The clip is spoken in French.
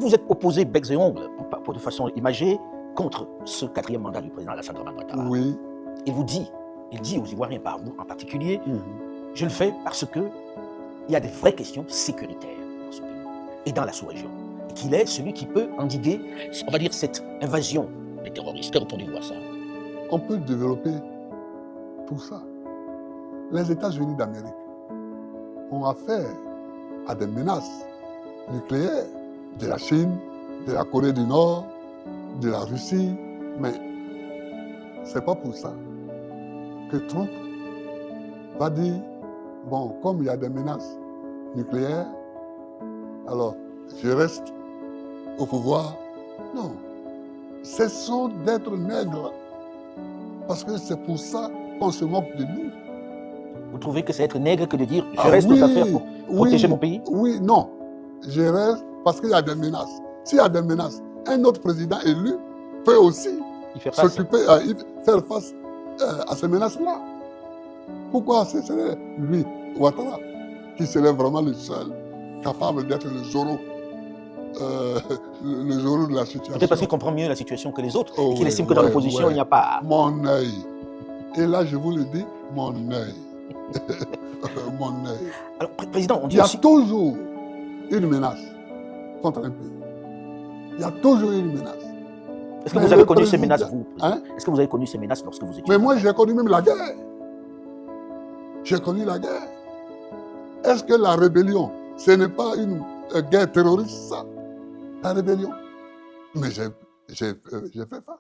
Vous êtes opposé becs et ongles, de façon imagée, contre ce quatrième mandat du président Alassane Dramane Ouattara. Oui. Il dit aux Ivoiriens, par vous en particulier, je le fais parce qu'il y a des vraies questions sécuritaires dans ce pays et dans la sous-région. Et qu'il est celui qui peut endiguer, on va dire, cette invasion des terroristes. Que répondez-vous à ça? On peut développer tout ça. Les États-Unis d'Amérique ont affaire à des menaces nucléaires de la Chine, de la Corée du Nord, de la Russie, mais c'est pas pour ça que Trump va dire, bon, comme il y a des menaces nucléaires, alors je reste au pouvoir. Non, cessons d'être nègres, parce que c'est pour ça qu'on se moque de nous. Vous trouvez que c'est être nègre que de dire je reste aux affaires pour protéger mon pays? Oui, non. Je reste parce qu'il y a des menaces. S'il y a des menaces, un autre président élu peut aussi s'occuper, faire face à ces menaces-là. Pourquoi ce serait lui, Ouattara, qui serait vraiment le seul capable d'être le Zorro de la situation? Peut-être parce qu'il comprend mieux la situation que les autres, et qu'il estime que dans l'opposition, il n'y a pas... Mon œil. Et là, je vous le dis, mon œil. Mon œil. Alors, Président, on dit il y a toujours une menace contre un pays. Il y a toujours une menace. Est-ce que vous avez connu ces menaces, vous? Est-ce que vous avez connu ces menaces lorsque vous étiez... Mais moi, j'ai connu même la guerre. J'ai connu la guerre. Est-ce que la rébellion, ce n'est pas une guerre terroriste, ça? La rébellion. Mais j'ai fait face.